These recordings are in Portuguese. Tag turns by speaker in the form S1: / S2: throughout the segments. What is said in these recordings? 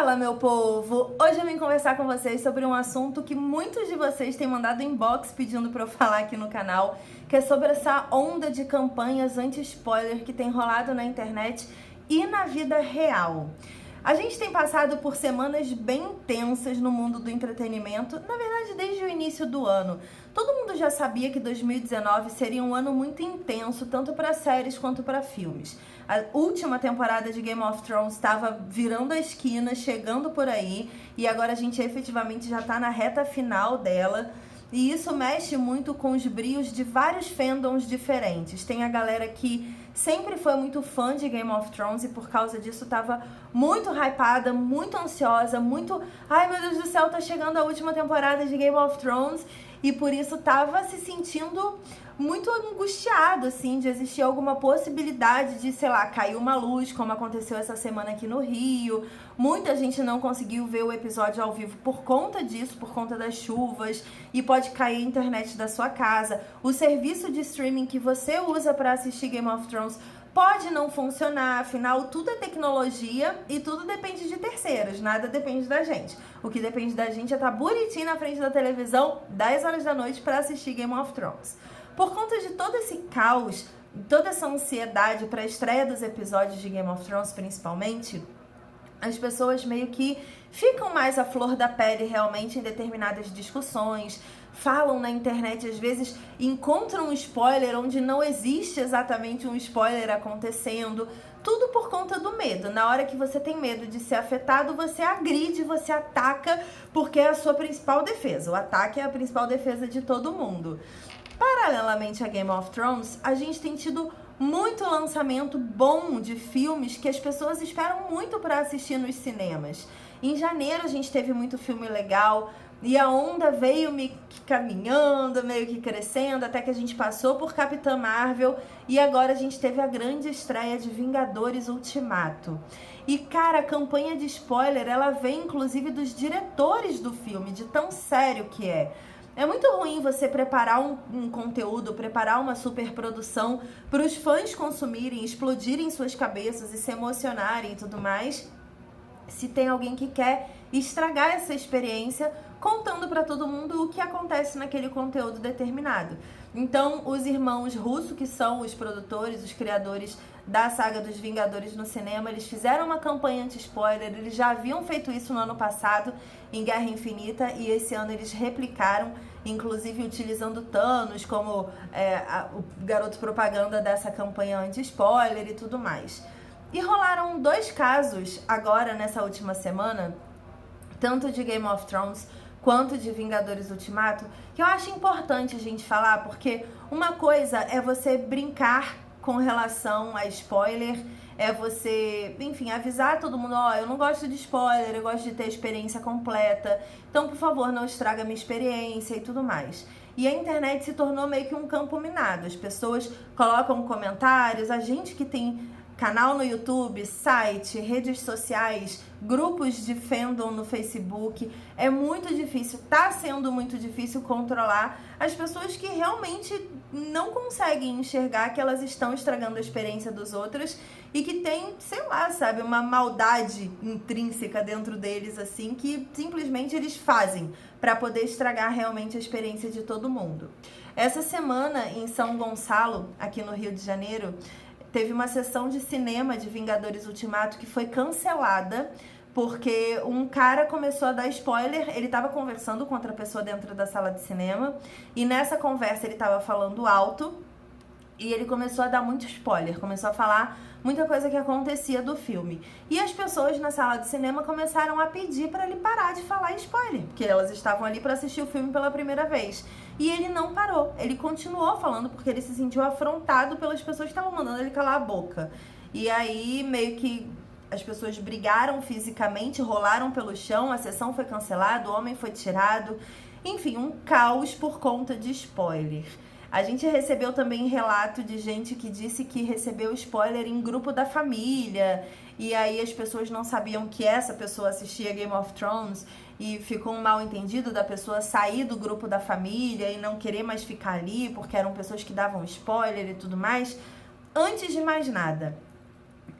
S1: Fala, meu povo! Hoje eu vim conversar com vocês sobre um assunto que muitos de vocês têm mandado inbox pedindo pra eu falar aqui no canal, que é sobre essa onda de campanhas anti-spoiler que tem rolado na internet e na vida real. A gente tem passado por semanas bem intensas no mundo do entretenimento, na verdade desde o início do ano. Todo mundo já sabia que 2019 seria um ano muito intenso, tanto para séries quanto para filmes. A última temporada de Game of Thrones estava virando a esquina, chegando por aí, e agora a gente efetivamente já está na reta final dela. E isso mexe muito com os brios de vários fandoms diferentes. Tem a galera que sempre foi muito fã de Game of Thrones e por causa disso tava muito hypada, muito ansiosa, muito... Ai, meu Deus do céu, tá chegando a última temporada de Game of Thrones. E por isso tava se sentindo muito angustiado, assim, de existir alguma possibilidade de, sei lá, cair uma luz, como aconteceu essa semana aqui no Rio. Muita gente não conseguiu ver o episódio ao vivo por conta disso, por conta das chuvas, e pode cair a internet da sua casa. O serviço de streaming que você usa para assistir Game of Thrones pode não funcionar, afinal tudo é tecnologia e tudo depende de terceiros, nada depende da gente. O que depende da gente é estar bonitinho na frente da televisão 10 horas da noite para assistir Game of Thrones. Por conta de todo esse caos, toda essa ansiedade para a estreia dos episódios de Game of Thrones principalmente, as pessoas meio que ficam mais à flor da pele realmente em determinadas discussões, falam na internet, às vezes encontram um spoiler onde não existe exatamente um spoiler acontecendo, tudo por conta do medo. Na hora que você tem medo de ser afetado, você agride, você ataca, porque é a sua principal defesa. O ataque é a principal defesa de todo mundo. Paralelamente a Game of Thrones, a gente tem tido muito lançamento bom de filmes que as pessoas esperam muito para assistir nos cinemas. Em janeiro a gente teve muito filme legal e a onda veio meio que caminhando, meio que crescendo, até que a gente passou por Capitã Marvel e agora a gente teve a grande estreia de Vingadores Ultimato. E cara, a campanha de spoiler, ela vem inclusive dos diretores do filme, de tão sério que é. É muito ruim você preparar um conteúdo, preparar uma superprodução para os fãs consumirem, explodirem suas cabeças e se emocionarem e tudo mais, se tem alguém que quer estragar essa experiência contando para todo mundo o que acontece naquele conteúdo determinado. Então, os irmãos Russo, que são os produtores, os criadores da saga dos Vingadores no cinema, eles fizeram uma campanha anti-spoiler, eles já haviam feito isso no ano passado, em Guerra Infinita, e esse ano eles replicaram, inclusive utilizando Thanos como o garoto propaganda dessa campanha anti-spoiler e tudo mais. E rolaram dois casos agora, nessa última semana, tanto de Game of Thrones quanto de Vingadores Ultimato, que eu acho importante a gente falar, porque uma coisa é você brincar com relação a spoiler, é você, enfim, avisar todo mundo, ó, eu não gosto de spoiler, eu gosto de ter a experiência completa, então, por favor, não estraga a minha experiência e tudo mais. E a internet se tornou meio que um campo minado, as pessoas colocam comentários, a gente que tem canal no YouTube, site, redes sociais, grupos de fandom no Facebook, é muito difícil, tá sendo muito difícil controlar as pessoas que realmente não conseguem enxergar que elas estão estragando a experiência dos outros e que tem, sei lá, sabe, uma maldade intrínseca dentro deles, assim, que simplesmente eles fazem para poder estragar realmente a experiência de todo mundo. Essa semana, em São Gonçalo, aqui no Rio de Janeiro, teve uma sessão de cinema de Vingadores Ultimato que foi cancelada porque um cara começou a dar spoiler, ele estava conversando com outra pessoa dentro da sala de cinema e nessa conversa ele estava falando alto e ele começou a dar muito spoiler, começou a falar muita coisa que acontecia do filme. E as pessoas na sala de cinema começaram a pedir para ele parar de falar spoiler, porque elas estavam ali para assistir o filme pela primeira vez. E ele não parou, ele continuou falando porque ele se sentiu afrontado pelas pessoas que estavam mandando ele calar a boca. E aí meio que as pessoas brigaram fisicamente, rolaram pelo chão, a sessão foi cancelada, o homem foi tirado. Enfim, um caos por conta de spoiler. A gente recebeu também relato de gente que disse que recebeu spoiler em grupo da família e aí as pessoas não sabiam que essa pessoa assistia Game of Thrones e ficou um mal entendido da pessoa sair do grupo da família e não querer mais ficar ali porque eram pessoas que davam spoiler e tudo mais. Antes de mais nada,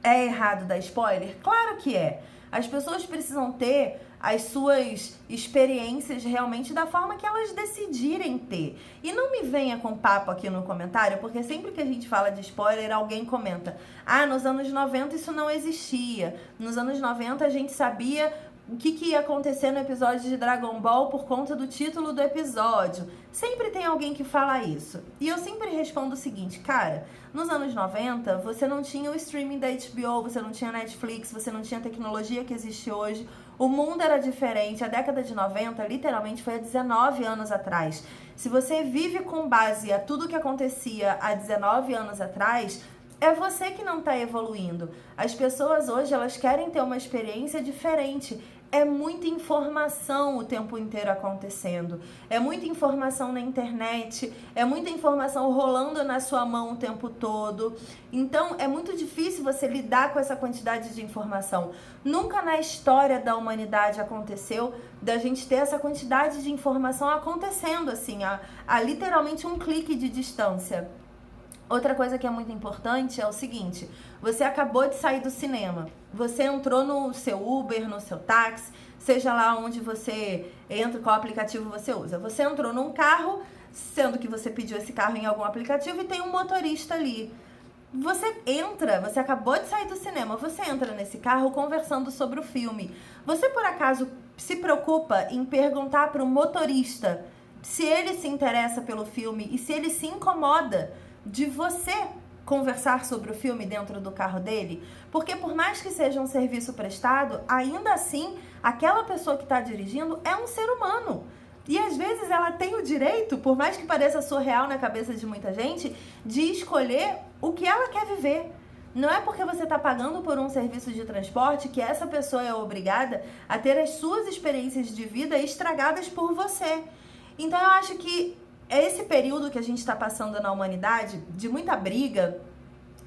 S1: é errado dar spoiler? Claro que é. As pessoas precisam ter as suas experiências realmente da forma que elas decidirem ter. E não me venha com papo aqui no comentário, porque sempre que a gente fala de spoiler, alguém comenta: ah, nos anos 90 isso não existia. Nos anos 90 a gente sabia o que ia acontecer no episódio de Dragon Ball por conta do título do episódio. Sempre tem alguém que fala isso. E eu sempre respondo o seguinte: cara, nos anos 90 você não tinha o streaming da HBO, você não tinha Netflix, você não tinha a tecnologia que existe hoje. O mundo era diferente. A década de 90 literalmente foi há 19 anos atrás. Se você vive com base a tudo que acontecia há 19 anos atrás, é você que não está evoluindo. As pessoas hoje, elas querem ter uma experiência diferente. É muita informação o tempo inteiro acontecendo. É muita informação na internet. É muita informação rolando na sua mão o tempo todo. Então, é muito difícil você lidar com essa quantidade de informação. Nunca na história da humanidade aconteceu da gente ter essa quantidade de informação acontecendo assim, a literalmente um clique de distância. Outra coisa que é muito importante é o seguinte: você acabou de sair do cinema, você entrou no seu Uber, no seu táxi, seja lá onde você entra, qual aplicativo você usa. Você entrou num carro, sendo que você pediu esse carro em algum aplicativo e tem um motorista ali. Você acabou de sair do cinema, você entra nesse carro conversando sobre o filme. Você por acaso se preocupa em perguntar para o motorista se ele se interessa pelo filme e se ele se incomoda de você conversar sobre o filme dentro do carro dele? Porque por mais que seja um serviço prestado, ainda assim, aquela pessoa que está dirigindo é um ser humano. E às vezes ela tem o direito, por mais que pareça surreal na cabeça de muita gente, de escolher o que ela quer viver. Não é porque você está pagando por um serviço de transporte que essa pessoa é obrigada a ter as suas experiências de vida estragadas por você. Então eu acho que esse período que a gente está passando na humanidade, de muita briga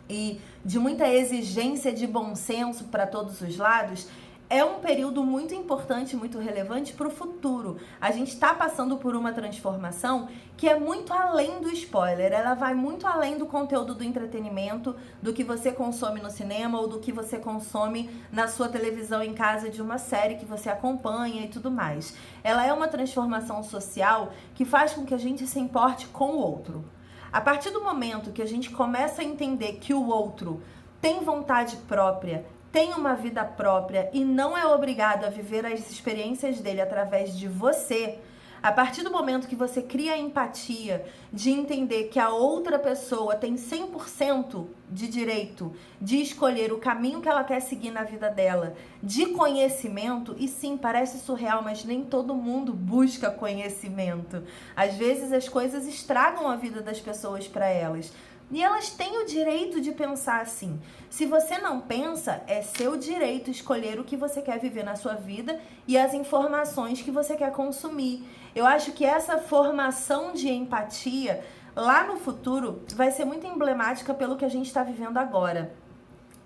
S1: e de muita exigência de bom senso para todos os lados, é um período muito importante, muito relevante para o futuro. A gente está passando por uma transformação que é muito além do spoiler. Ela vai muito além do conteúdo do entretenimento, do que você consome no cinema ou do que você consome na sua televisão em casa, de uma série que você acompanha e tudo mais. Ela é uma transformação social que faz com que a gente se importe com o outro. A partir do momento que a gente começa a entender que o outro tem vontade própria, tem uma vida própria e não é obrigado a viver as experiências dele através de você, a partir do momento que você cria a empatia de entender que a outra pessoa tem 100% de direito de escolher o caminho que ela quer seguir na vida dela, de conhecimento, e sim, parece surreal, mas nem todo mundo busca conhecimento. Às vezes as coisas estragam a vida das pessoas para elas. E elas têm o direito de pensar assim. Se você não pensa, é seu direito escolher o que você quer viver na sua vida e as informações que você quer consumir. Eu acho que essa formação de empatia lá no futuro vai ser muito emblemática pelo que a gente está vivendo agora.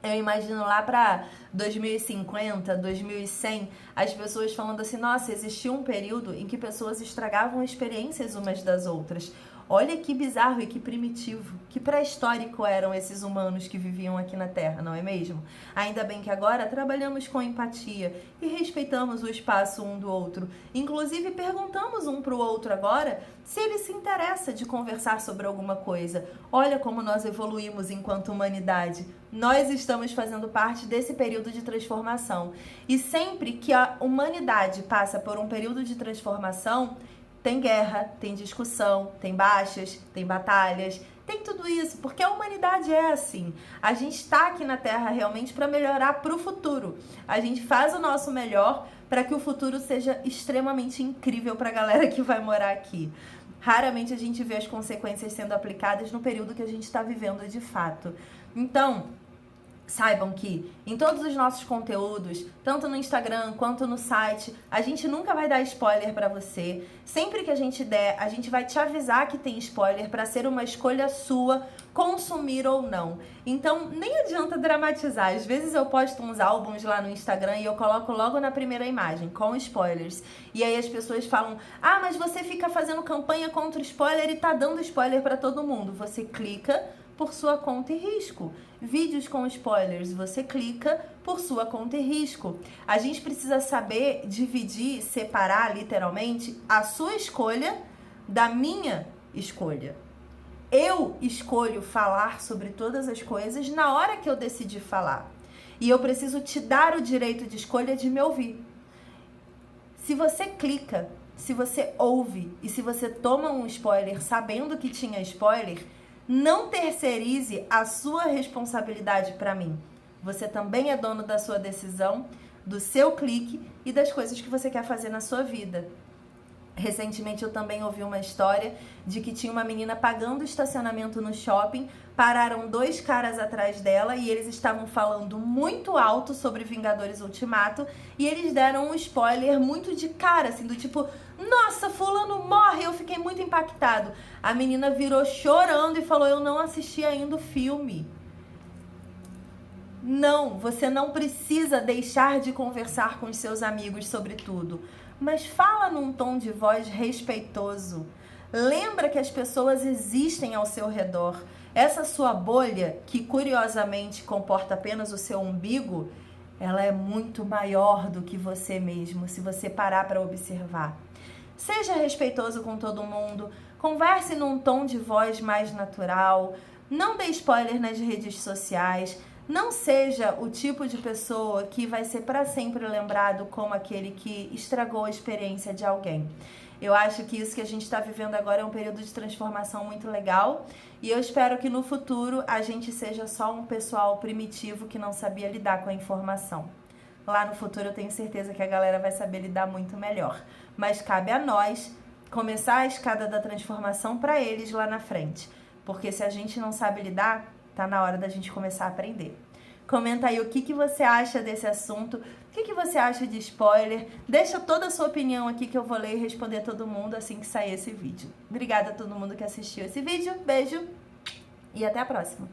S1: Eu imagino lá para 2050, 2100, as pessoas falando assim: nossa, existiu um período em que pessoas estragavam experiências umas das outras. Olha que bizarro e que primitivo, que pré-histórico eram esses humanos que viviam aqui na Terra, não é mesmo? Ainda bem que agora trabalhamos com empatia e respeitamos o espaço um do outro. Inclusive perguntamos um para o outro agora se ele se interessa de conversar sobre alguma coisa. Olha como nós evoluímos enquanto humanidade. Nós estamos fazendo parte desse período de transformação. E sempre que a humanidade passa por um período de transformação, tem guerra, tem discussão, tem baixas, tem batalhas, tem tudo isso, porque a humanidade é assim. A gente está aqui na Terra realmente para melhorar para o futuro. A gente faz o nosso melhor para que o futuro seja extremamente incrível para a galera que vai morar aqui. Raramente a gente vê as consequências sendo aplicadas no período que a gente está vivendo de fato. Então, saibam que em todos os nossos conteúdos, tanto no Instagram quanto no site, a gente nunca vai dar spoiler pra você. Sempre que a gente der, a gente vai te avisar que tem spoiler pra ser uma escolha sua, consumir ou não. Então, nem adianta dramatizar. Às vezes eu posto uns álbuns lá no Instagram e eu coloco logo na primeira imagem, com spoilers. E aí as pessoas falam: ah, mas você fica fazendo campanha contra spoiler e tá dando spoiler pra todo mundo. Você clica por sua conta e risco. vídeos com spoilers. Você clica por sua conta e risco. A gente precisa saber dividir, separar literalmente a sua escolha da minha escolha. Eu escolho falar sobre todas as coisas na hora que eu decidi falar. E eu preciso te dar o direito de escolha de me ouvir. Se você clica, se você ouve e se você toma um spoiler sabendo que tinha spoiler, não terceirize a sua responsabilidade para mim. Você também é dono da sua decisão, do seu clique e das coisas que você quer fazer na sua vida. Recentemente eu também ouvi uma história de que tinha uma menina pagando estacionamento no shopping, pararam 2 caras atrás dela e eles estavam falando muito alto sobre Vingadores Ultimato e eles deram um spoiler muito de cara, assim, do tipo, nossa, fulano morre, eu fiquei muito impactado. A menina virou chorando e falou, eu não assisti ainda o filme. Não, você não precisa deixar de conversar com os seus amigos sobre tudo, mas fala num tom de voz respeitoso. Lembra que as pessoas existem ao seu redor. Essa sua bolha, que curiosamente comporta apenas o seu umbigo, ela é muito maior do que você mesmo, se você parar para observar. Seja respeitoso com todo mundo, converse num tom de voz mais natural, não dê spoiler nas redes sociais. Não seja o tipo de pessoa que vai ser para sempre lembrado como aquele que estragou a experiência de alguém. Eu acho que isso que a gente está vivendo agora é um período de transformação muito legal e eu espero que no futuro a gente seja só um pessoal primitivo que não sabia lidar com a informação. Lá no futuro eu tenho certeza que a galera vai saber lidar muito melhor. Mas cabe a nós começar a escada da transformação para eles lá na frente. Porque se a gente não sabe lidar, tá na hora da gente começar a aprender. Comenta aí o que você acha desse assunto, o que você acha de spoiler. Deixa toda a sua opinião aqui que eu vou ler e responder todo mundo assim que sair esse vídeo. Obrigada a todo mundo que assistiu esse vídeo. Beijo e até a próxima.